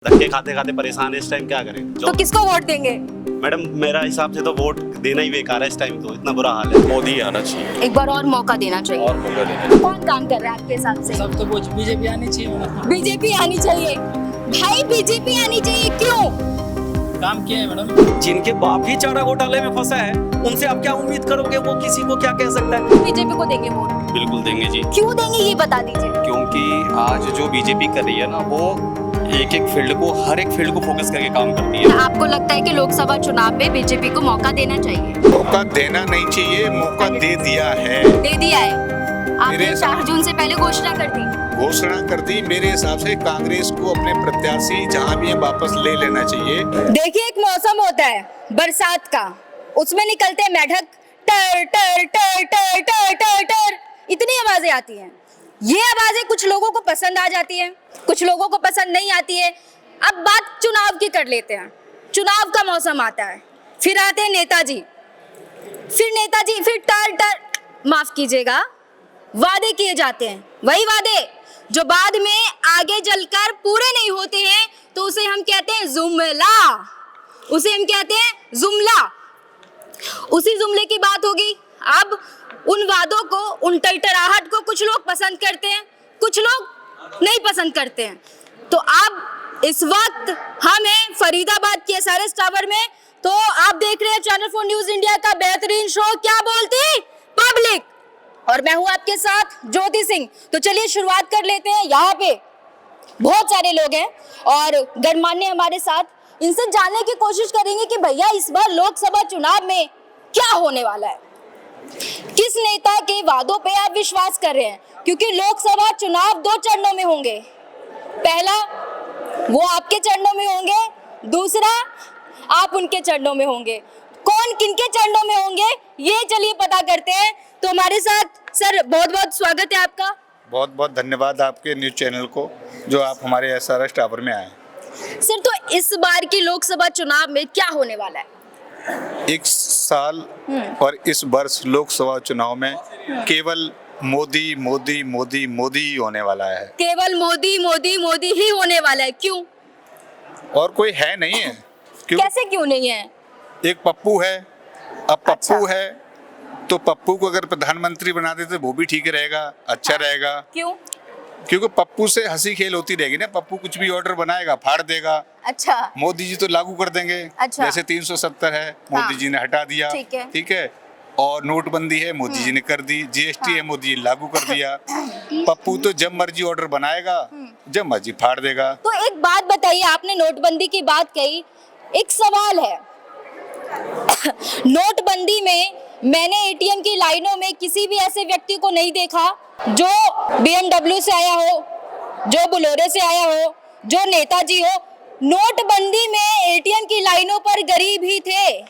धक्के खाते खाते परेशान है इस टाइम, क्या करें। तो किसको वोट देंगे? मैडम मेरा हिसाब से तो वोट देना ही बेकार है इस टाइम, तो इतना बुरा हाल है। मोदी आना चाहिए एक बार और मौका देना चाहिए। और मौका देना। कौन काम कर रहा है आपके हिसाब से? सब तो बीजेपी आनी चाहिए। बीजेपी आनी चाहिए भाई, बीजेपी आनी चाहिए। क्यों? काम किया है मैडम। जिनके बाप ही चारा घोटाले में फंसा है, उनसे आप क्या उम्मीद करोगे? वो किसी को क्या कह सकता है? बीजेपी को देंगे वोट? बिल्कुल देंगे जी, क्यों देंगे ये बता दीजिए। क्योंकि आज जो बीजेपी कर रही है ना, वो एक एक फील्ड को, हर एक फील्ड को फोकस करके काम करती है। आपको लगता है कि लोकसभा चुनाव में बीजेपी को मौका देना चाहिए? मौका देना नहीं चाहिए, मौका दे दिया है। दे दिया है। आपने 4 जून से पहले घोषणा कर दी। घोषणा कर दी। मेरे हिसाब से कांग्रेस को अपने प्रत्याशी जहां भी है वापस ले लेना चाहिए। देखिए, एक मौसम होता है बरसात का, उसमें निकलते हैं मेढक, टर टर टर टर टर टर टर, इतनी आवाजें आती हैं। ये आवाजें कुछ लोगों को पसंद आ जाती हैं, कुछ लोगों को पसंद नहीं आती है। अब बात चुनाव की कर लेते हैं। चुनाव का मौसम आता है, फिर आते हैं नेताजी, फिर टर टर, माफ कीजिएगा, वादे किए जाते हैं। वही वादे जो बाद में आगे चलकर पूरे नहीं होते हैं, तो उसे हम कहते हैं जुमला। उसे हम कहते हैं जुमला। उसी जुमले की बात होगी। अब उन वादों को, उन टरटराहट को कुछ लोग पसंद करते हैं, कुछ लोग नहीं पसंद करते हैं। तो अब इस वक्त हम हैं फरीदाबाद के एसआरएस टावर में। तो आप देख रहे हैं चैनल 4 न्यूज इंडिया का बेहतरीन शो क्या बोलती पब्लिक, और मैं हूं आपके साथ ज्योति सिंह। तो चलिए शुरुआत कर लेते हैं। यहाँ पे बहुत सारे लोग हैं और गणमान्य हमारे साथ, इनसे जानने की कोशिश करेंगे कि भैया इस बार लोकसभा चुनाव में क्या होने वाला है, किस नेता के वादों पे आप विश्वास कर रहे हैं। क्योंकि लोकसभा चुनाव 2 चरणों में होंगे। पहला वो आपके चरणों में होंगे, दूसरा आप उनके चरणों में होंगे। कौन किनके चरणों में होंगे ये चलिए पता करते हैं। तो हमारे साथ सर, बहुत बहुत स्वागत है आपका। बहुत बहुत धन्यवाद आपके न्यूज चैनल को, जो आप हमारे एसआरएस टावर में आए। सर, तो इस बार की लोकसभा चुनाव में क्या होने वाला है? इस साल और इस वर्ष लोकसभा चुनाव में केवल मोदी मोदी मोदी मोदी ही होने वाला है। केवल मोदी मोदी मोदी ही होने वाला है। क्यों? और कोई है नहीं है। कैसे क्यों नहीं है? एक पप्पू है। अब पप्पू अच्छा। है तो पप्पू को अगर प्रधानमंत्री बना देते वो भी ठीक रहेगा, अच्छा रहेगा। क्यों? क्योंकि पप्पू से हंसी खेल होती रहेगी ना। पप्पू कुछ भी ऑर्डर बनाएगा, फाड़ देगा। अच्छा। मोदी जी तो लागू कर देंगे। अच्छा। जैसे 370 है, मोदी जी ने हटा दिया। ठीक है। और नोटबंदी है, मोदी जी ने कर दी। जीएसटी है, मोदी जी लागू कर दिया। पप्पू तो जब मर्जी ऑर्डर बनाएगा, जब मर्जी फाड़ देगा। तो एक बात बताइए, आपने नोटबंदी की बात कही, एक सवाल है। नोटबंदी में मैंने एटीएम की लाइनों में किसी भी ऐसे व्यक्ति को नहीं देखा जो BMW से आया हो, जो बोलेरो से आया हो, जो नेताजी हो। नोटबंदी में एटीएम की लाइनों पर गरीब ही थे।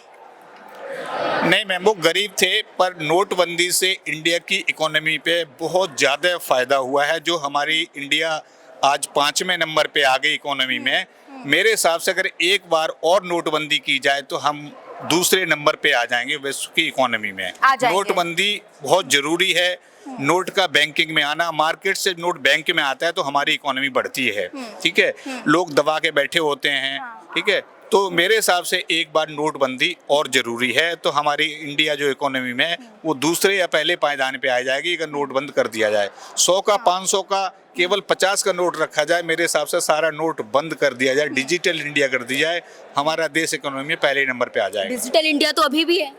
नहीं मैम, वो गरीब थे, पर नोटबंदी से इंडिया की इकोनॉमी पे बहुत ज़्यादा फायदा हुआ है। जो हमारी इंडिया आज 5वें नंबर पे आ गई इकोनॉमी में। मेरे हिसाब से अगर एक बार और नोटबंदी की जाए तो हम दूसरे नंबर पे आ जाएंगे विश्व की इकोनॉमी में। नोटबंदी बहुत जरूरी है। नोट का बैंकिंग में आना, मार्केट से नोट बैंक में आता है तो हमारी इकोनॉमी बढ़ती है। ठीक है। लोग दबा के बैठे होते हैं। ठीक है। तो मेरे हिसाब से एक बार नोटबंदी और जरूरी है, तो हमारी इंडिया जो इकोनॉमी में वो दूसरे या पहले पायदान पे आ जाएगी अगर नोट बंद कर दिया जाए। 100 का, 500 का, केवल 50 का नोट रखा जाए। मेरे हिसाब से सारा नोट बंद कर दिया जाए, डिजिटल इंडिया कर दी जाए, हमारा देश इकोनॉमी में पहले नंबर पे आ जाएगा। डिजिटल इंडिया तो अभी भी है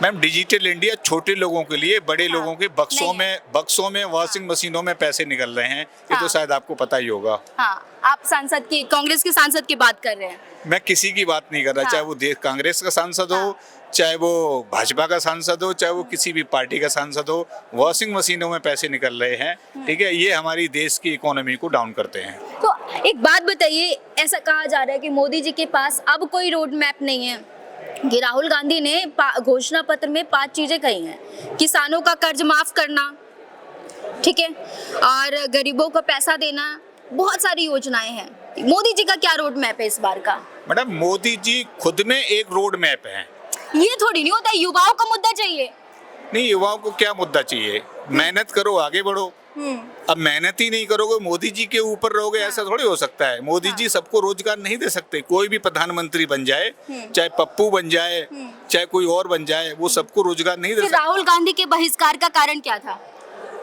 मैम। डिजिटल इंडिया छोटे लोगों के लिए, बड़े लोगों के बक्सों में वॉशिंग मशीनों में पैसे निकल रहे हैं। ये तो शायद आपको पता ही होगा। हाँ, आप सांसद की, कांग्रेस के सांसद की बात कर रहे हैं। मैं किसी की बात नहीं कर रहा। चाहे वो कांग्रेस का सांसद हो, चाहे वो भाजपा का सांसद हो, चाहे वो किसी भी पार्टी का सांसद हो, वॉशिंग मशीनों में पैसे निकल रहे हैं। ठीक है। ये हमारी देश की इकोनॉमी को डाउन करते हैं। तो एक बात बताइए, ऐसा कहा जा रहा है कि मोदी जी के पास अब कोई रोड मैप नहीं है, कि राहुल गांधी ने घोषणा पत्र में 5 चीजें कही हैं। किसानों का कर्ज माफ करना, ठीक है, और गरीबों को पैसा देना, बहुत सारी योजनाएं हैं। मोदी जी का क्या रोड मैप है इस बार का? मैडम, मोदी जी खुद में एक रोड मैप है। ये थोड़ी नहीं होता, युवाओं का मुद्दा चाहिए। नहीं, युवाओं को क्या मुद्दा चाहिए? मेहनत करो, आगे बढ़ो। अब मेहनत ही नहीं करोगे, मोदी जी के ऊपर रहोगे, ऐसा थोड़ी हो सकता है। मोदी जी सबको रोजगार नहीं दे सकते। कोई भी प्रधानमंत्री बन जाए, चाहे पप्पू बन जाए, चाहे कोई और बन जाए, वो सबको रोजगार नहीं दे फिर सकते। राहुल गांधी के बहिष्कार का कारण क्या था?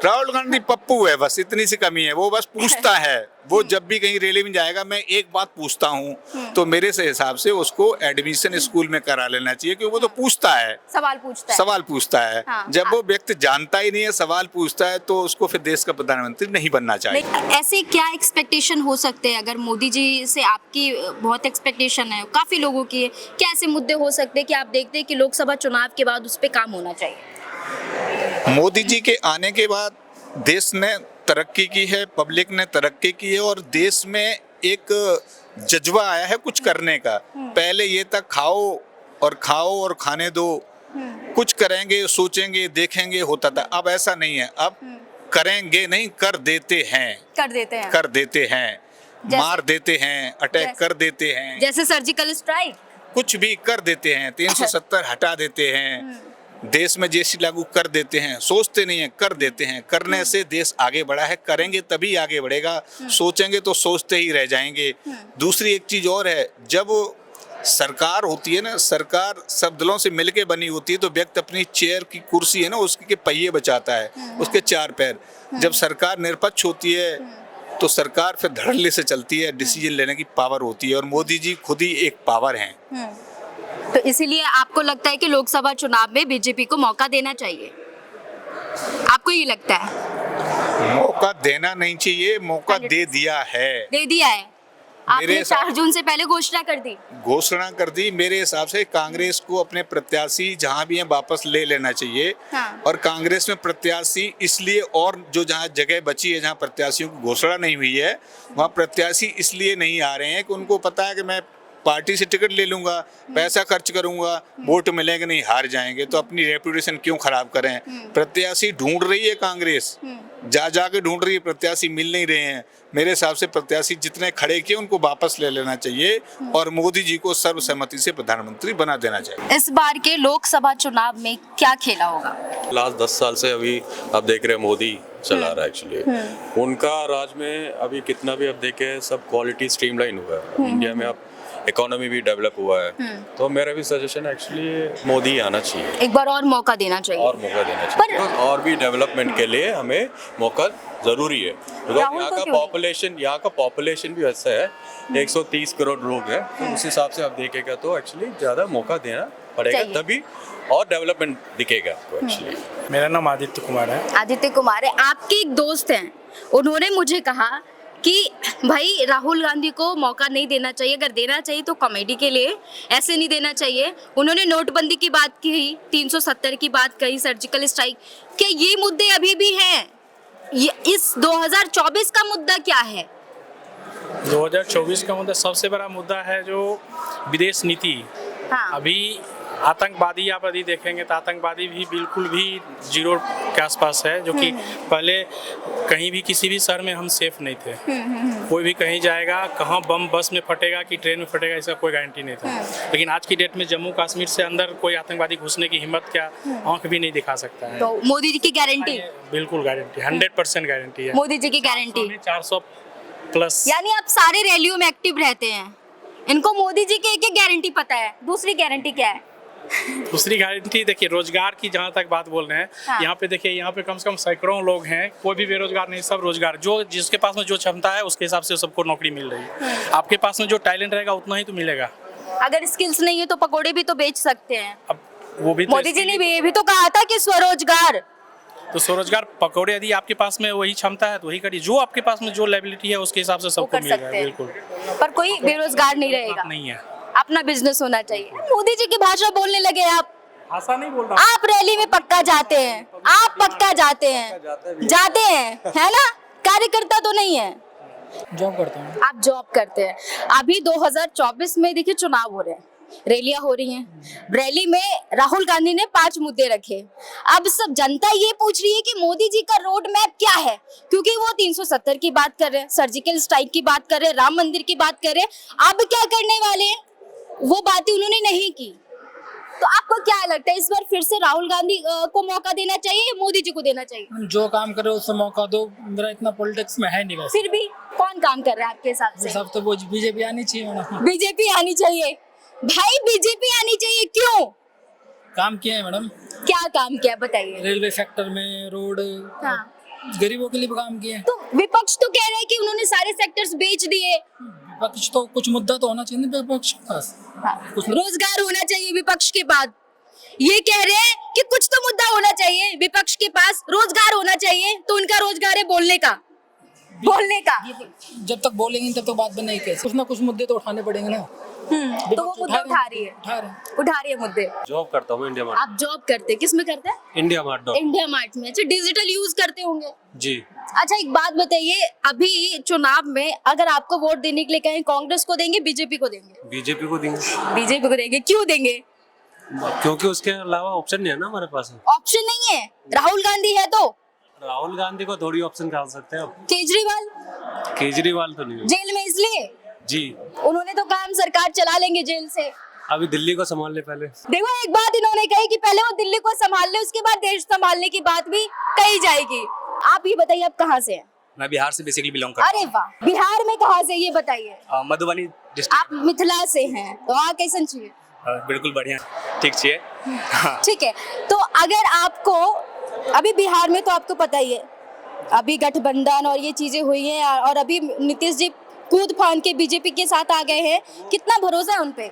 राहुल गांधी पप्पू है, बस इतनी सी कमी है। वो बस पूछता है, वो जब भी कहीं रैली में जाएगा, मैं एक बात पूछता हूँ, तो मेरे से हिसाब से उसको एडमिशन स्कूल में करा लेना चाहिए, क्योंकि वो तो पूछता है, सवाल पूछता है। हाँ। जब वो व्यक्ति जानता ही नहीं है, सवाल पूछता है, तो उसको फिर देश का प्रधानमंत्री नहीं बनना चाहिए। ऐसे क्या एक्सपेक्टेशन हो सकते हैं? अगर मोदी जी से आपकी बहुत एक्सपेक्टेशन है, काफी लोगों की है, क्या ऐसे मुद्दे हो सकते हैं कि आप देखते हैं कि लोकसभा चुनाव के बाद उस पर काम होना चाहिए? मोदी जी के आने के बाद देश ने तरक्की की है, पब्लिक ने तरक्की की है, और देश में एक जज्बा आया है कुछ करने का। पहले ये था खाओ और खाने दो, कुछ करेंगे, सोचेंगे, देखेंगे, होता था। अब ऐसा नहीं है, अब करेंगे नहीं, कर देते हैं, मार देते हैं, अटैक कर देते हैं, जैसे सर्जिकल स्ट्राइक, कुछ भी कर देते हैं, 370 हटा देते हैं, देश में जीएसटी लागू कर देते हैं। सोचते नहीं है, कर देते हैं। करने से देश आगे बढ़ा है, करेंगे तभी आगे बढ़ेगा, सोचेंगे तो सोचते ही रह जाएंगे। दूसरी एक चीज और है, जब सरकार होती है ना, सरकार सब दलों से मिलके बनी होती है, तो व्यक्ति अपनी चेयर की कुर्सी है ना, उसके पहिए बचाता है, उसके चार पैर। जब सरकार निरपक्ष होती है तो सरकार फिर धड़ल्ले से चलती है, डिसीजन लेने की पावर होती है, और मोदी जी खुद ही एक पावर हैं। तो इसीलिए आपको लगता है कि लोकसभा चुनाव में बीजेपी को मौका देना चाहिए? आपको ये लगता है? मौका देना नहीं चाहिए, मौका दे दिया है। दे दिया है आपने, मेरे 4 जून से पहले घोषणा कर दी। मेरे हिसाब से कांग्रेस को अपने प्रत्याशी जहां भी हैं वापस ले लेना चाहिए। हाँ। और कांग्रेस में प्रत्याशी इसलिए, और जो जहां जगह बची है जहां प्रत्याशियों की घोषणा नहीं हुई है, वहां प्रत्याशी इसलिए नहीं आ रहे हैं कि उनको पता है कि मैं पार्टी से टिकट ले लूंगा, पैसा खर्च करूंगा, वोट मिलेंगे नहीं, हार जाएंगे, तो अपनी रेपुटेशन क्यों खराब करें। प्रत्याशी ढूंढ रही है कांग्रेस, जाके ढूंढ रही है, प्रत्याशी मिल नहीं रहे हैं। मेरे हिसाब से प्रत्याशी जितने खड़े किए उनको वापस ले लेना चाहिए, और मोदी जी को सर्वसम्मति से प्रधानमंत्री बना देना चाहिए। इस बार के लोकसभा चुनाव में क्या खेला होगा? लास्ट 10 साल से अभी आप देख रहे हैं मोदी चला रहा है एक्चुअली। उनका राज में अभी कितना भी आप देखें, सब क्वालिटी स्ट्रीमलाइन हुआ है। इंडिया में अब इकोनॉमी भी डेवलप हुआ है, तो मेरा भी सजेशन एक्चुअली मोदी आना चाहिए, एक बार और मौका देना चाहिए। और भी डेवलपमेंट के लिए हमें मौका जरूरी है, बिकॉज यहाँ का पॉपुलेशन भी वैसा है, 130 करोड़ लोग हैं, तो उस हिसाब से आप देखेगा तो एक्चुअली ज्यादा मौका देना पड़ेगा, तभी और डेवलपमेंट दिखेगा आपको एक्चुअली। मेरा नाम आदित्य कुमार है। आदित्य कुमार है, आपके एक दोस्त हैं, उन्होंने मुझे कहा कि भाई राहुल गांधी को मौका नहीं देना चाहिए, अगर देना चाहिए तो कॉमेडी के लिए, ऐसे नहीं देना चाहिए। उन्होंने नोटबंदी की बात की, 370 की बात कही, सर्जिकल स्ट्राइक, क्या ये मुद्दे अभी भी हैं? ये इस 2024 का मुद्दा क्या है? 2024 का मुद्दा सबसे बड़ा मुद्दा है जो विदेश नीति। हाँ। अभी आतंकवादी आप यदि देखेंगे तो आतंकवादी भी बिल्कुल भी जीरो के आसपास है, जो कि पहले कहीं भी किसी भी शहर में हम सेफ नहीं थे। कोई भी कहीं जाएगा, कहाँ बम बस में फटेगा कि ट्रेन में फटेगा, इसका कोई गारंटी नहीं था। लेकिन आज की डेट में जम्मू कश्मीर से अंदर कोई आतंकवादी घुसने की हिम्मत क्या आंख भी नहीं दिखा सकता है। तो मोदी जी की गारंटी? बिल्कुल गारंटी, 100% गारंटी है मोदी जी की गारंटी। 400+। यानी आप सारे रैलियों में एक्टिव रहते हैं, इनको मोदी जी की एक गारंटी पता है, दूसरी गारंटी क्या है? दूसरी गारंटी देखिए, रोजगार की जहाँ तक बात बोल रहे हैं, हाँ। यहाँ पे देखिए, यहाँ पे कम से कम सैकड़ों लोग हैं, कोई भी बेरोजगार नहीं, सब रोजगार, जो जिसके पास में जो क्षमता है उसके हिसाब से सबको नौकरी मिल रही है। आपके पास में जो टैलेंट रहेगा उतना ही तो मिलेगा। अगर स्किल्स नहीं है तो पकोड़े भी तो बेच सकते हैं। अब वो भी तो मोदी जी ने भी तो कहा था कि स्वरोजगार, तो स्वरोजगार पकौड़े, यदि आपके पास में वही क्षमता है तो वही करिए, जो आपके पास में जो लेबिलिटी है उसके हिसाब से सबको मिलेगा। बिल्कुल, पर कोई बेरोजगार नहीं रहेगा, नहीं है, अपना बिजनेस होना चाहिए। मोदी जी की भाषा बोलने लगे आप, भाषा नहीं बोल रहा। आप रैली में पक्का जाते हैं, आप पक्का जाते हैं, है ना? कार्यकर्ता तो नहीं है, जॉब करता हूँ। आप जॉब करते हैं। अभी 2024 में देखिए चुनाव हो रहे हैं, रैलियां हो रही हैं, रैली में राहुल गांधी ने 5 मुद्दे रखे। अब सब जनता ये पूछ रही है कि मोदी जी का रोड मैप क्या है, क्योंकि वो 370 की बात कर रहे हैं, सर्जिकल स्ट्राइक की बात कर रहे हैं, राम मंदिर की बात कर रहे हैं। अब क्या करने वाले हैं, वो बातें उन्होंने नहीं की। तो आपको क्या लगता है इस बार फिर से राहुल गांधी को मौका देना चाहिए या मोदी जी को देना चाहिए? जो काम करे उससे मौका दो, मेरा इतना पॉलिटिक्स में है नहीं वैसे। फिर भी कौन काम कर रहा है आपके हिसाब से? सब तो वो बीजेपी आनी चाहिए मैडम। बीजेपी आनी चाहिए भाई, बीजेपी आनी चाहिए, क्यों? काम किए हैं मैडम, क्या काम किया बताइए? रेलवे सेक्टर में, रोड, हाँ। गरीबों के लिए भी काम किए हैं। तो विपक्ष तो कह रहे हैं कि उन्होंने सारे सेक्टर्स बेच दिए। विपक्ष तो कुछ मुद्दा तो होना चाहिए ना विपक्ष के पास। कुछ रोजगार होना चाहिए विपक्ष के पास, ये कह रहे हैं कि कुछ तो मुद्दा होना चाहिए विपक्ष के पास, रोजगार होना चाहिए। तो उनका रोजगार है बोलने का। जब तक बोलेंगे तब तक बात बनेगी कैसे? कुछ ना कुछ मुद्दे तो उठाने पड़ेंगे ना। तो वो मुद्दे उठा रही है मुद्दे। जॉब करता हूँ इंडिया मार्ट। आप जॉब करते हैं, किस में करते हैं? India mart. इंडिया मार्ट में। अच्छा, डिजिटल यूज करते होंगे जी। अच्छा, एक बात बताइए, अभी चुनाव में अगर आपको वोट देने के लिए कहें, कांग्रेस को देंगे बीजेपी को देंगे? बीजेपी को देंगे। बीजेपी को देंगे, क्यों देंगे? क्योंकि उसके अलावा ऑप्शन नहीं है ना हमारे पास। ऑप्शन नहीं है, राहुल गांधी है तो। राहुल गांधी को थोड़ी ऑप्शन डाल सकते हैं आप। केजरीवाल तो नहीं है। जेल में इसलिए जी, उन्होंने तो काम सरकार चला लेंगे जेल से। अभी दिल्ली को संभाल ले पहले। देखो, एक बात इन्होंने कही कि पहले वो दिल्ली को संभाल ले, उसके बाद देश संभालने की बात भी कही जाएगी। आप ये बताइए, आप कहाँ से हैं? मैं बिहार से बेसिकली बिलोंग करता अरे वाह, बिहार में कहाँ से, ये बताइए? हूँ। मधुबनी आप डिस्ट्रिक्ट। मिथिला से हैं, तो वहाँ कैसन चाहिए? बिल्कुल बढ़िया, ठीक चाहिए। हाँ। ठीक है, तो अगर आपको अभी बिहार में तो आपको पता ही है, अभी गठबंधन और ये चीजें हुई हैं और अभी नीतीश जी कूद फान के बीजेपी के साथ आ गए हैं, कितना भरोसा है उनपे?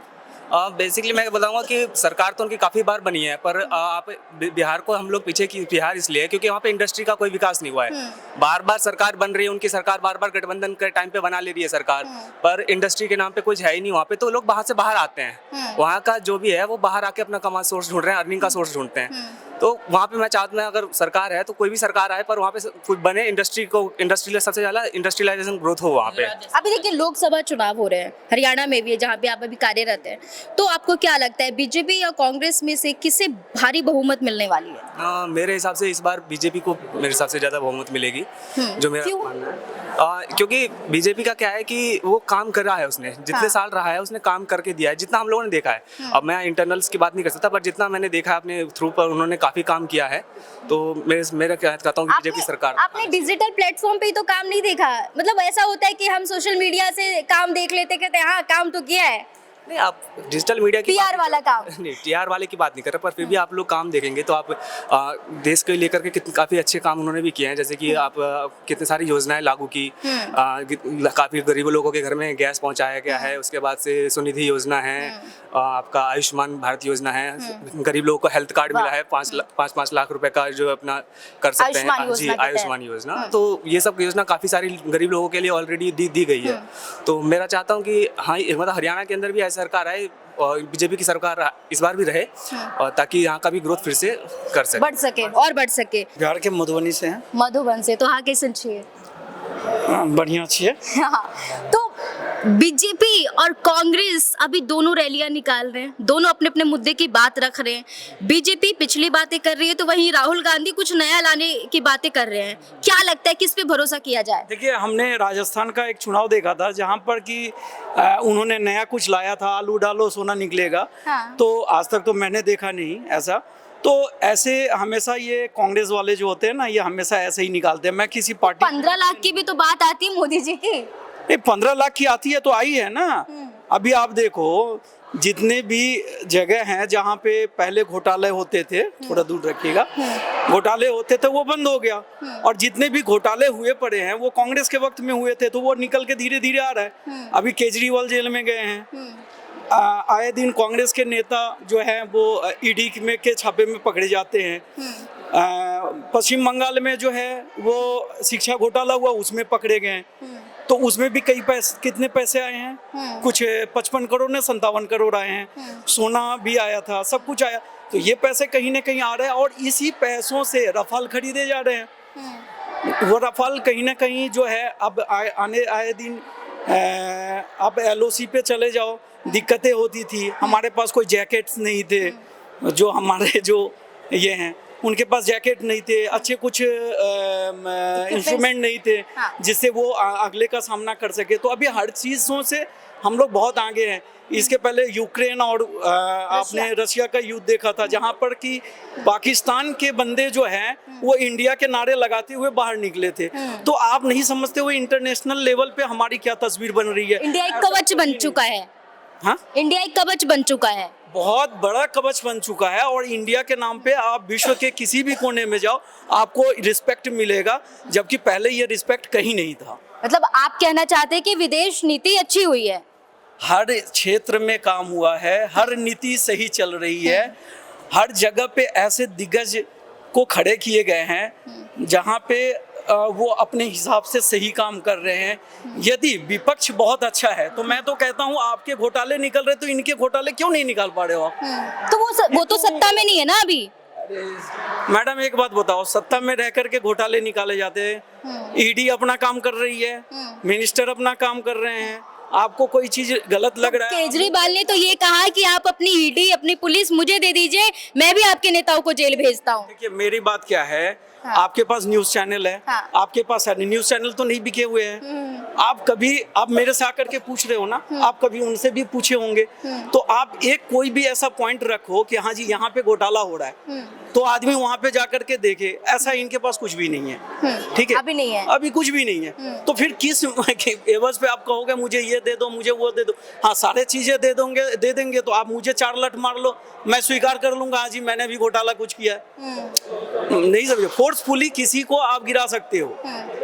बेसिकली मैं बताऊंगा कि सरकार तो उनकी काफ़ी बार बनी है, पर आप बिहार को हम लोग पीछे की बिहार इसलिए क्योंकि वहाँ पे इंडस्ट्री का कोई विकास नहीं हुआ है। बार बार सरकार बन रही है, उनकी सरकार बार बार गठबंधन के टाइम पे बना ले रही है सरकार, पर इंडस्ट्री के नाम पे कुछ है ही नहीं वहाँ पे। तो लोग बाहर से बाहर आते हैं, वहाँ का जो भी है वो बाहर आके अपना कमा सोर्स ढूंढ रहे हैं, अर्निंग का सोर्स ढूंढते हैं। तो वहाँ पे मैं चाहता हूँ अगर सरकार है तो कोई भी सरकार आए, पर वहाँ पे कुछ बने, इंडस्ट्री सबसे ज़्यादा इंडस्ट्रियलाइजेशन ग्रोथ हो वहाँ पे। अभी देखिए, लोकसभा चुनाव हो रहे हैं, हरियाणा में भी है जहाँ पे आप अभी कार्यरत हैं, तो आपको क्या लगता है बीजेपी या कांग्रेस में से किसे भारी बहुमत मिलने वाली है? मेरे हिसाब से इस बार बीजेपी को मेरे हिसाब से ज़्यादा बहुमत मिलेगी, जो मेरा मानना है। क्योंकि बीजेपी का क्या है कि वो काम कर रहा है, उसने जितने साल रहा है उसने काम करके दिया है, जितना हम लोगों ने देखा है। अब मैं इंटरनल्स की बात नहीं कर सकता, पर जितना मैंने देखा है अपने थ्रू पर, उन्होंने काफी काम किया है। तो मेरा कहता हूँ बीजेपी सरकार। आपने डिजिटल प्लेटफॉर्म पे ही तो काम नहीं देखा, मतलब ऐसा होता है कि हम सोशल मीडिया से काम देख लेते, कहते हैं हाँ काम तो किया है। नहीं, आप डिजिटल मीडिया की टीआर वाला काम नहीं, टीआर वाले की बात नहीं कर रहे, पर फिर भी आप लोग काम देखेंगे तो आप देश को लेकर के काफ़ी अच्छे काम उन्होंने भी किए हैं। जैसे कि आप कितनी सारी योजनाएं लागू की, काफ़ी गरीब लोगों के घर में गैस पहुंचाया गया है। उसके बाद से सुनिधि योजना है, आपका आयुष्मान भारत योजना है, गरीब लोगों को हेल्थ कार्ड मिला है 5 लाख रुपए का, जो अपना कर सकते हैं जी, आयुष्मान योजना। तो ये सब योजना काफ़ी सारी गरीब लोगों के लिए ऑलरेडी दी गई है। तो मेरा चाहता हूँ कि हाँ, मतलब हरियाणा के अंदर भी ऐसी सरकार आए और बीजेपी की सरकार इस बार भी रहे, और ताकि यहाँ का भी ग्रोथ फिर से बढ़ सके। बिहार के मधुबनी से हैं। मधुबन से, तो हाँ कैसे चाहिए? बढ़िया चाहिए। तो बीजेपी और कांग्रेस अभी दोनों रैलियां निकाल रहे हैं, दोनों अपने अपने मुद्दे की बात रख रहे हैं। बीजेपी पिछली बातें कर रही है, तो वहीं राहुल गांधी कुछ नया लाने की बातें कर रहे हैं। क्या लगता है किस पे भरोसा किया जाए? देखिए, हमने राजस्थान का एक चुनाव देखा था जहां पर कि उन्होंने नया कुछ लाया था, आलू डालो सोना निकलेगा। हाँ। तो आज तक तो मैंने देखा नहीं ऐसा। तो ऐसे हमेशा ये कांग्रेस वाले जो होते हैं ना, ये हमेशा ऐसे ही निकालते हैं। मैं किसी पार्टी 15 लाख की भी तो बात आती है मोदी जी की। नहीं, 15 लाख की आती है तो आई है ना। अभी आप देखो, जितने भी जगह हैं जहाँ पे पहले घोटाले होते थे, थोड़ा दूर रखिएगा, घोटाले होते थे वो बंद हो गया। और जितने भी घोटाले हुए पड़े हैं वो कांग्रेस के वक्त में हुए थे, तो वो निकल के धीरे धीरे आ रहा है। अभी केजरीवाल जेल में गए हैं, आए दिन कांग्रेस के नेता जो हैं वो ईडी में के छापे में पकड़े जाते हैं। पश्चिम बंगाल में जो है वो शिक्षा घोटाला हुआ, उसमें पकड़े गए, तो उसमें भी कितने पैसे आए हैं, कुछ 55 करोड़ ने 57 करोड़ आए हैं। सोना भी आया था, सब कुछ आया। तो ये पैसे कहीं ना कहीं आ रहे हैं, और इसी पैसों से रफाल खरीदे जा रहे हैं। वो रफाल कहीं ना कहीं जो है अब आए दिन अब LOC पे चले जाओ, दिक्कतें होती थी। हमारे पास कोई जैकेट्स नहीं थे, जो हमारे जो ये हैं उनके पास जैकेट नहीं थे, अच्छे कुछ इंस्ट्रूमेंट नहीं थे जिससे वो अगले का सामना कर सके। तो अभी हर चीज़ों से हम लोग बहुत आगे हैं। इसके पहले यूक्रेन और आपने रशिया का युद्ध देखा था, जहां पर कि पाकिस्तान के बंदे जो हैं वो इंडिया के नारे लगाते हुए बाहर निकले थे। तो आप नहीं समझते हुए इंटरनेशनल लेवल पे हमारी क्या तस्वीर बन रही है। इंडिया एक कवच बन चुका है। हाँ, इंडिया एक कवच बन चुका है, बहुत बड़ा कवच बन चुका है। और इंडिया के नाम पे आप विश्व के किसी भी कोने में जाओ आपको रिस्पेक्ट मिलेगा, जबकि पहले ये रिस्पेक्ट कहीं नहीं था। मतलब आप कहना चाहते हैं कि विदेश नीति अच्छी हुई है? हर क्षेत्र में काम हुआ है, हर नीति सही चल रही है, हर जगह पे ऐसे दिग्गज को खड़े किए गए हैं जहाँ पे वो अपने हिसाब से सही काम कर रहे हैं। यदि विपक्ष बहुत अच्छा है तो मैं तो कहता हूँ आपके घोटाले निकल रहे तो इनके घोटाले क्यों नहीं निकाल पा रहे हो आप? तो वो तो सत्ता में नहीं है ना अभी। मैडम एक बात बताओ, सत्ता में रह करके घोटाले निकाले जाते हैं? ईडी अपना काम कर रही है, मिनिस्टर अपना काम कर रहे हैं, आपको कोई चीज गलत लग रहा है? केजरीवाल ने तो ये कहा कि आप अपनी ईडी अपनी पुलिस मुझे दे दीजिए, मैं भी आपके नेताओं को जेल भेजता हूँ। देखिए मेरी बात क्या है, आपके पास न्यूज चैनल है, आपके पास न्यूज चैनल तो नहीं बिके हुए हैं। आप मेरे से आकर के पूछ रहे हो ना, आप कभी उनसे भी पूछे होंगे। तो आप एक कोई भी ऐसा पॉइंट रखो कि हाँ जी यहाँ पे घोटाला हो रहा है, तो आदमी वहां पे जाकर के देखे। ऐसा इनके पास कुछ भी नहीं है, ठीक है? अभी नहीं है, अभी कुछ भी नहीं है। तो फिर किस एवज पे आप कहोगे मुझे ये दे दो, मुझे वो दे दो? हाँ, सारे चीजें दे देंगे तो आप मुझे 4 लठ मार लो, मैं स्वीकार कर लूंगा हाँ जी मैंने भी घोटाला कुछ किया है। नहीं समझे? फोर्सफुली किसी को आप गिरा सकते हो,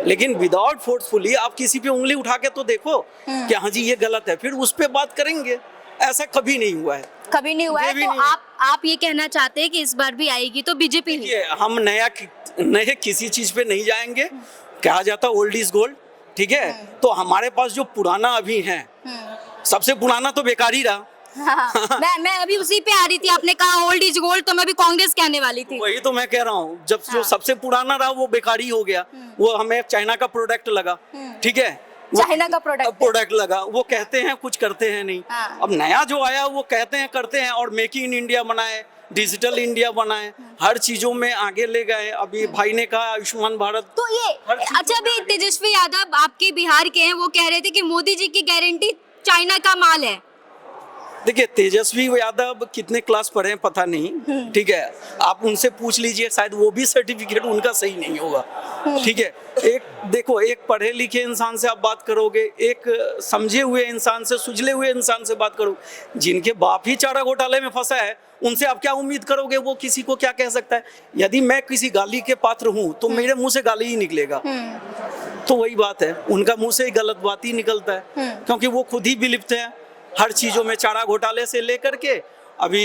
लेकिन विदाउट फोर्सफुली आप किसी पे उंगली उठा के तो देखो कि हाँ जी ये गलत है, फिर उस पे बात करेंगे। ऐसा कभी नहीं हुआ है, कभी नहीं हुआ है। तो आप ये कहना चाहते हैं कि इस बार भी आएगी तो बीजेपी ही? हम नए किसी चीज पे नहीं जाएंगे। कहा जाता ओल्ड इज गोल्ड, ठीक है? तो हमारे पास जो पुराना अभी है, सबसे पुराना तो बेकार ही रहा। हाँ, मैं अभी उसी पे आ रही थी, आपने कहा ओल्ड इज गोल्ड तो मैं भी कांग्रेस कहने वाली थी। वही तो मैं कह रहा हूँ, जब जो सबसे पुराना रहा वो बेकारी हो गया, वो हमें चाइना का प्रोडक्ट लगा, ठीक है? चाइना का प्रोडक्ट लगा, वो कहते हैं कुछ करते हैं नहीं। अब नया जो आया वो कहते हैं करते हैं, और मेक इन इंडिया बनाए, डिजिटल इंडिया बनाए, हर चीजों में आगे ले गए। अभी भाई ने कहा आयुष्मान भारत। तो ये अच्छा, अभी तेजस्वी यादव आपके बिहार के हैं, वो कह रहे थे कि मोदी जी की गारंटी चाइना का माल है। देखिए तेजस्वी यादव कितने क्लास पढ़े हैं पता नहीं, ठीक है? आप उनसे पूछ लीजिए, शायद वो भी सर्टिफिकेट उनका सही नहीं होगा, ठीक है? देखो एक पढ़े लिखे इंसान से आप बात करोगे, एक समझे हुए इंसान से, सुझले हुए इंसान से बात करो। जिनके बाप ही चारा घोटाले में फंसा है उनसे आप क्या उम्मीद करोगे? वो किसी को क्या कह सकता है? यदि मैं किसी गाली के पात्र हूँ तो मेरे मुंह से गाली ही निकलेगा। तो वही बात है, उनका मुंह से गलत बात ही निकलता है, क्योंकि वो खुद ही विलिप्त है हर चीजों में। चारा घोटाले से लेकर के अभी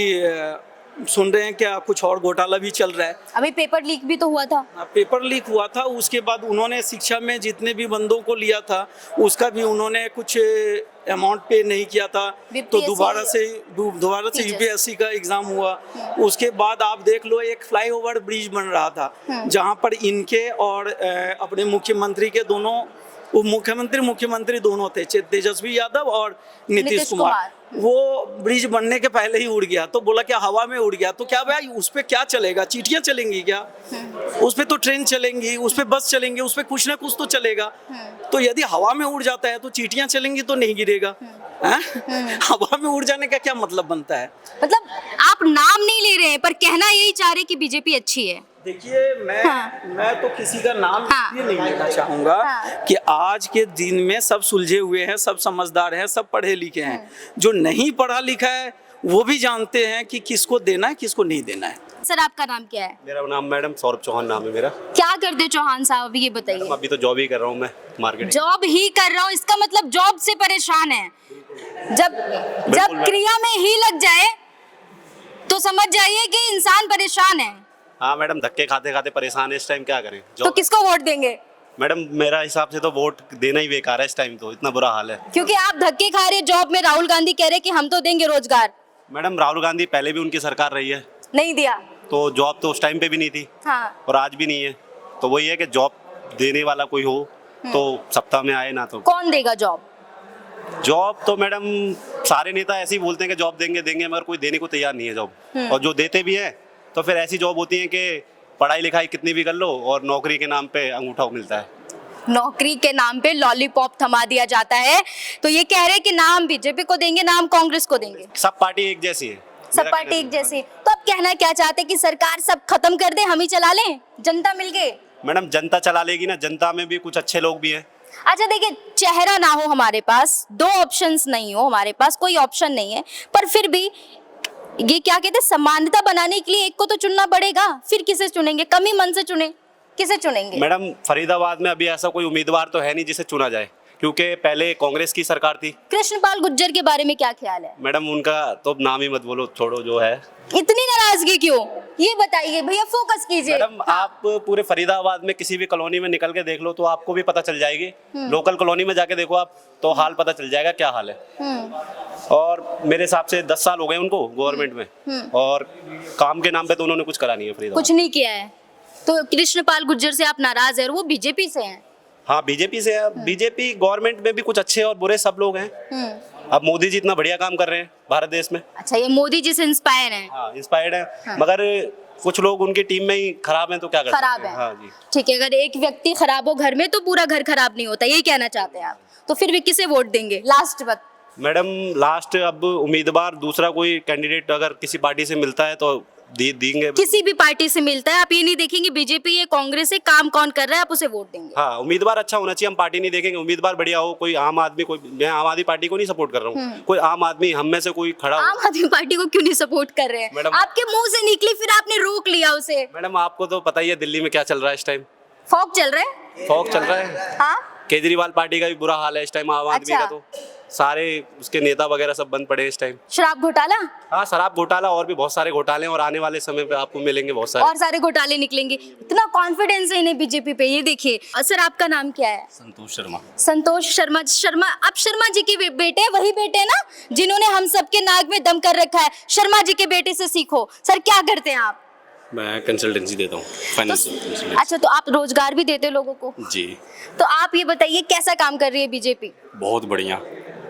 सुन रहे हैं क्या कुछ और घोटाला भी चल रहा है। अभी पेपर लीक भी तो हुआ था। पेपर लीक हुआ था, उसके बाद उन्होंने शिक्षा में जितने भी बंदों को लिया था उसका भी उन्होंने कुछ अमाउंट पे नहीं किया था, तो दोबारा से यूपीएससी का एग्जाम हुआ। उसके बाद आप देख लो एक फ्लाईओवर ब्रिज बन रहा था जहां पर इनके और अपने मुख्यमंत्री के दोनों, वो मुख्यमंत्री दोनों थे, तेजस्वी यादव और नीतीश कुमार। वो ब्रिज बनने के पहले ही उड़ गया, तो बोला क्या हवा में उड़ गया, तो क्या भाई उस पे क्या चलेगा? चीटियां चलेंगी क्या? उस पे तो ट्रेन चलेंगी, उस पे बस चलेंगी, उस पे कुछ ना कुछ तो चलेगा। तो यदि हवा में उड़ जाता है तो चीटियां चलेंगी तो नहीं गिरेगा। हवा में उड़ जाने का क्या मतलब बनता है? मतलब आप नाम नहीं ले रहे हैं पर कहना यही चाह रहे कि बीजेपी अच्छी है। देखिए मैं तो किसी का नाम इसलिए नहीं लेना चाहूंगा कि आज के दिन में सब सुलझे हुए हैं, सब समझदार हैं, सब पढ़े लिखे हैं। जो नहीं पढ़ा लिखा है वो भी जानते हैं कि किसको देना है किसको नहीं देना है। सर आपका नाम क्या है? मेरा नाम मैडम सौरभ चौहान नाम है मेरा। क्या करते हो चौहान साहब, ये बताइए। अभी तो जॉब ही कर रहा हूँ मैं, मार्केट जॉब ही कर रहा हूँ, इसका मतलब जॉब से परेशान है। जब क्रिया में ही लग जाए तो समझ जाइए कि इंसान परेशान है। हाँ मैडम, धक्के खाते खाते परेशान है इस टाइम, क्या करें? तो किसको वोट देंगे? मैडम मेरा हिसाब से तो वोट देना ही बेकार है इस टाइम, तो इतना बुरा हाल है। क्योंकि आप धक्के खा रहे जॉब में। राहुल गांधी कह रहे कि हम तो देंगे रोजगार। मैडम राहुल गांधी पहले भी उनकी सरकार रही है, नहीं दिया। तो जॉब तो उस टाइम पे भी नहीं थी और आज भी नहीं है। तो वही है कि जॉब देने वाला कोई हो तो सत्ता में आए ना। तो कौन देगा जॉब? जॉब तो मैडम सारे नेता ऐसे ही बोलते हैं कि जॉब देंगे मगर कोई देने को तैयार नहीं है जॉब। और जो देते भी हैं तो फिर ऐसी जॉब होती है कि पढ़ाई लिखाई कितनी भी कर लो और नौकरी के नाम पे अंगूठा मिलता है। नौकरी के नाम पे लॉलीपॉप थमा दिया जाता है। तो ये कह रहे हैं कि ना हम बीजेपी को देंगे ना हम कांग्रेस को देंगे, सब पार्टी एक जैसी है, सब मेरा पार्टी कहना एक जैसी। तो अब कहना क्या चाहते हैं कि सरकार सब खत्म कर दे, हम ही चला लें, जनता मिल गए? मैडम जनता चला लेगी ना, जनता में भी कुछ अच्छे लोग भी हैं। अच्छा देखिए, चेहरा ना हो हमारे पास, दो ऑप्शंस नहीं हो हमारे पास, कोई ऑप्शन नहीं है, पर फिर भी ये क्या कहते हैं, समानता बनाने के लिए एक को तो चुनना पड़ेगा। फिर किसे चुनेंगे? कमी मन से चुने, किसे चुनेंगे? मैडम फरीदाबाद में अभी ऐसा कोई उम्मीदवार तो है नहीं जिसे चुना जाए, क्योंकि पहले कांग्रेस की सरकार थी। कृष्णपाल गुर्जर के बारे में क्या ख्याल है? मैडम उनका तो नाम ही मत बोलो, छोड़ो जो है। इतनी नाराजगी क्यों, ये बताइए भैया, फोकस कीजिए। मैडम आप पूरे फरीदाबाद में किसी भी कॉलोनी में निकल के देख लो तो आपको भी पता चल जाएगी। लोकल कॉलोनी में जाके देखो आप, तो हाल पता चल जाएगा क्या हाल है। और मेरे हिसाब से 10 साल हो गए उनको गवर्नमेंट में, और काम के नाम पे तो उन्होंने कुछ करा नहीं है फरीदाबाद, कुछ नहीं किया है। तो कृष्णपाल गुर्जर से आप नाराज है और वो बीजेपी से हैं। हाँ बीजेपी से है। बीजेपी गवर्नमेंट में भी कुछ अच्छे और बुरे सब लोग हैं। अब मोदी जी इतना बढ़िया काम कर रहे हैं भारत देश में। अच्छा, ये मोदी जी से इंस्पायर हैं? हाँ इंस्पायर्ड है, मगर कुछ लोग उनकी टीम में ही खराब हैं, तो क्या कर सकते खराब हैं। है। हाँ जी ठीक है, अगर एक व्यक्ति खराब हो घर में तो पूरा घर खराब नहीं होता, यही कहना चाहते हैं आप? तो फिर भी किसे वोट देंगे? लास्ट बात मैडम, लास्ट अब उम्मीदवार दूसरा कोई कैंडिडेट अगर किसी पार्टी से मिलता है तो देंगे। किसी भी पार्टी से मिलता है, आप ये नहीं देखेंगे बीजेपी या कांग्रेस से काम कौन कर रहा है, आप उसे वोट देंगे? हाँ उम्मीदवार अच्छा होना चाहिए, हम पार्टी नहीं देखेंगे। उम्मीदवार बढ़िया हो, कोई आम आदमी, कोई मैं आम आदमी पार्टी को नहीं सपोर्ट कर रहा हूँ, कोई आम आदमी हम में से कोई खड़ा हो। आम आदमी पार्टी को क्यों नहीं सपोर्ट कर रहे हैं? मैडम, आपके मुंह से निकली फिर आपने रोक लिया उसे। मैडम आपको तो पता ही है दिल्ली में क्या चल रहा है इस टाइम, फॉग चल रहा है। फॉग चल रहा है। हाँ, केजरीवाल पार्टी का भी बुरा हाल है इस टाइम, आम आदमी अच्छा। का तो सारे उसके नेता वगैरह सब बंद पड़े हैं इस टाइम। शराब घोटाला, हाँ शराब घोटाला और भी बहुत सारे घोटाले हैं, और आने वाले समय पे आपको मिलेंगे बहुत सारे और सारे घोटाले निकलेंगे। इतना कॉन्फिडेंस है इन्हें बीजेपी पे, ये देखिए। सर आपका नाम क्या है? संतोष शर्मा। संतोष शर्मा। शर्मा, आप शर्मा जी के बेटे हैं, वही बेटे हैं ना जिन्होंने हम सबके नाक में दम कर रखा है? शर्मा जी के बेटे से सीखो। सर क्या करते हैं आप? मैं कंसल्टेंसी देता हूँ, फाइनेंशियल। अच्छा, तो आप रोजगार भी देते लोगों को? जी। तो आप ये बताइए कैसा काम कर रही है बीजेपी? बहुत बढ़िया,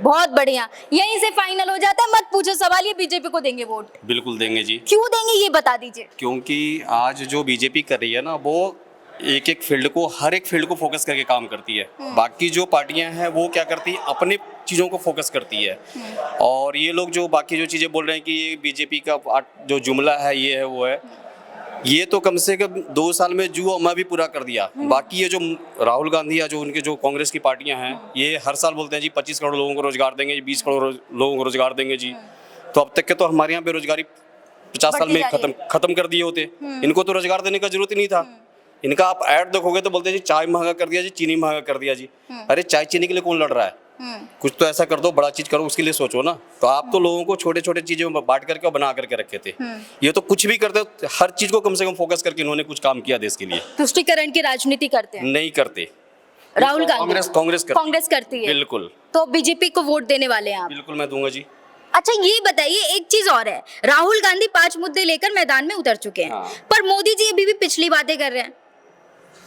बहुत बढ़िया। यहीं से फाइनल हो जाता है, मत पूछो सवाल, ये बीजेपी को देंगे वोट? बिल्कुल देंगे जी। क्यों देंगे ये बता दीजिए। क्योंकि आज जो बीजेपी कर रही है ना, वो एक एक फील्ड को, हर एक फील्ड को फोकस करके काम करती है। बाकी जो पार्टियां हैं वो क्या करती है, अपने चीज़ों को फोकस करती है। और ये लोग जो बाकी जो चीज़ें बोल रहे हैं कि ये बीजेपी का जो जुमला है, ये है वो है, ये तो कम से कम 2 साल में जो अमा भी पूरा कर दिया। बाकी ये जो राहुल गांधी या जो उनके जो कांग्रेस की पार्टियां हैं, ये हर साल बोलते हैं जी 25 करोड़ लोगों को रोजगार देंगे, 20 करोड़ लोगों को रोजगार देंगे जी। तो अब तक के तो हमारे यहाँ बेरोजगारी 50 साल में खत्म कर दिए होते। इनको तो रोजगार देने का जरूरत ही नहीं था। इनका आप ऐड देखोगे तो बोलते हैं जी चाय महंगा कर दिया जी, चीनी महंगा कर दिया जी। अरे चाय चीनी के लिए कौन लड़ रहा है? कुछ तो ऐसा कर दो, बड़ा चीज करो, उसके लिए सोचो ना। तो आप तो लोगों को छोटे छोटे चीजों में बांट करके और बना करके रखे थे। ये तो कुछ भी करते, हर चीज को कम से कम फोकस करके इन्होंने कुछ काम किया देश के लिए। तुष्टीकरण की राजनीति करते हैं? नहीं करते। राहुल गांधी कांग्रेस करती है। बिल्कुल। तो बीजेपी को वोट देने वाले हैं आप? बिल्कुल मैं दूंगा जी। अच्छा ये बताइए, एक चीज और है, राहुल गांधी 5 मुद्दे लेकर मैदान में उतर चुके हैं, पर मोदी जी अभी भी पिछली बातें कर रहे हैं।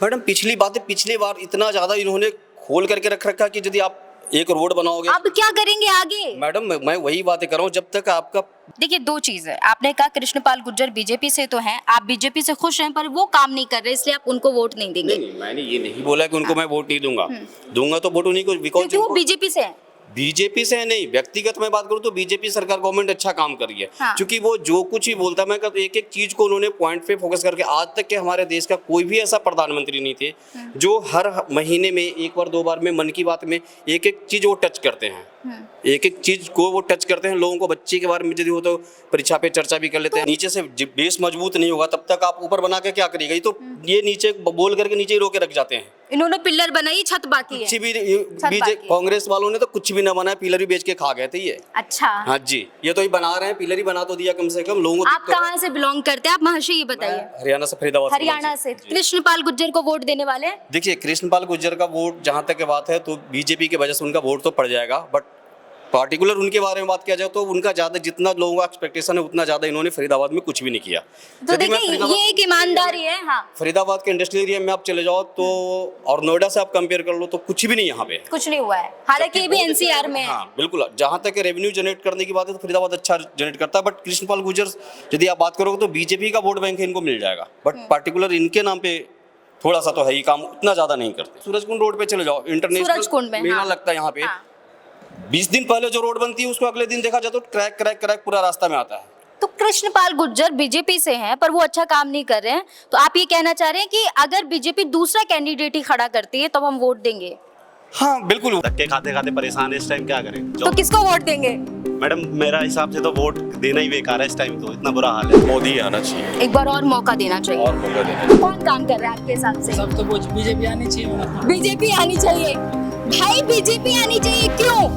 मैडम पिछली बार इतना ज्यादा इन्होंने खोल करके रख रखा कि यदि आप एक रोड बनाओगे, अब क्या करेंगे आगे? मैडम मैं वही बातें कर रहा हूँ, जब तक आपका देखिए 2 चीज है। आपने कहा कृष्णपाल गुर्जर बीजेपी से तो हैं, आप बीजेपी से खुश हैं, पर वो काम नहीं कर रहे इसलिए आप उनको वोट नहीं देंगे। नहीं, मैंने ये नहीं बोला कि उनको मैं वोट नहीं दूंगा तो वोट उन्हीं को, क्योंकि वो बीजेपी से हैं। बीजेपी से नहीं, व्यक्तिगत मैं बात करूं तो बीजेपी सरकार गवर्नमेंट अच्छा काम कर रही है। हाँ। क्योंकि वो जो कुछ ही बोलता, मैं एक एक चीज को उन्होंने पॉइंट पे फोकस करके, आज तक के हमारे देश का कोई भी ऐसा प्रधानमंत्री नहीं थे जो हर महीने में 1 बार 2 बार में मन की बात में एक एक चीज वो टच करते हैं। एक एक चीज को वो टच करते हैं। लोगों को बच्चे के बारे में यदि हो तो परीक्षा पे चर्चा भी कर लेते हैं। नीचे से बेस मजबूत नहीं होगा तब तक आप ऊपर बना के क्या करिएगा? ये तो ये नीचे बोल करके नीचे ही रोके रख जाते हैं। इन्होंने पिलर बनाई, छत बाकी है। कुछ भी कांग्रेस वालों ने तो कुछ भी ना बनाया, पिलर भी बेच के खा गए थे ये। अच्छा हाँ जी, ये तो ही बना रहे हैं, पिलर ही बना तो दिया कम से कम लोगों को। आप कहाँ से बिलोंग करते हैं आप महाशय, ये बताइए? हरियाणा से, फरीदाबाद। हरियाणा से। कृष्णपाल गुर्जर को वोट देने वाले हैं? देखिए कृष्णपाल गुर्जर का वोट जहाँ तक की बात है तो बीजेपी की वजह से उनका वोट तो पड़ जाएगा, बट पार्टिकुलर उनके बारे में बात किया जाए तो उनका ज्यादा, जितना लोगों का एक्सपेक्टेशन है उतना ज्यादा इन्होंने फरीदाबाद में कुछ भी नहीं किया। तो देखिए ये एक ईमानदारी है। हाँ, फरीदाबाद के इंडस्ट्रियल एरिया में आप चले जाओ तो, और नोएडा से आप कंपेयर कर लो तो कुछ भी नहीं यहाँ पे, कुछ नहीं हुआ है, हालांकि ये भी एनसीआर में है। हाँ बिल्कुल, जहाँ तक रेवेन्यू जनरेट करने की बात है तो फरीदाबाद अच्छा जनरेट करता है। बट कृष्णपाल गुर्जर यदि आप बात करोगे तो बीजेपी का वोट बैंक इनको मिल जाएगा, बट पार्टिकुलर इनके नाम पे थोड़ा सा तो है ही काम, उतना ज्यादा नहीं करते। सूरजकुंड रोड पे चले जाओ, इंटरनेशनल सूरजकुंड में, मेला हाँ। लगता है यहाँ पे। हाँ। 20 दिन पहले जो रोड बनती है उसको अगले दिन देखा जाए तो क्रैक क्रैक क्रैक पूरा रास्ता में आता है। तो कृष्णपाल गुर्जर बीजेपी से हैं पर वो अच्छा काम नहीं कर रहे हैं, तो आप ये कहना चाह रहे हैं कि अगर बीजेपी दूसरा कैंडिडेट ही खड़ा करती है तो हम वोट देंगे? हाँ बिल्कुल। धक्के खाते खाते परेशान है इस टाइम, क्या करें? तो किसको वोट देंगे? मैडम मेरा हिसाब से तो वोट देना ही बेकार है इस टाइम, तो इतना बुरा हाल है। मोदी आना चाहिए एक बार और मौका देना चाहिए। और मौका देना चाहिए। कौन काम कर रहा है आपके हिसाब से? सब तो बीजेपी आनी चाहिए मैडम। बीजेपी आनी चाहिए भाई, बीजेपी आनी चाहिए। क्यों?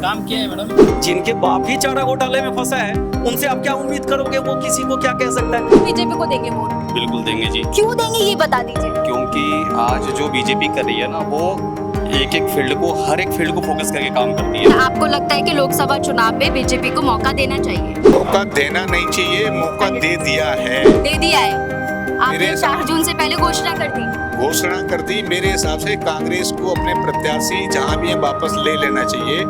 काम किया है मैडम। जिनके बाप ही चारा घोटाले में फंसा है, उनसे आप क्या उम्मीद करोगे? वो किसी को क्या कह सकता है? बीजेपी को देंगे वोट? बिल्कुल देंगे जी। क्यों देंगे ये बता दीजिए। क्योंकि आज जो बीजेपी कर रही है ना, वो एक एक फील्ड को, हर एक फील्ड को फोकस करके काम करती है। आपको लगता है कि लोकसभा चुनाव में बीजेपी को मौका देना चाहिए? मौका देना नहीं चाहिए, मौका दे दिया है। दे दिया है। आपने 4 जून से पहले घोषणा कर दी। घोषणा कर दी। मेरे हिसाब से कांग्रेस को अपने प्रत्याशी जहां भी है वापस ले लेना चाहिए।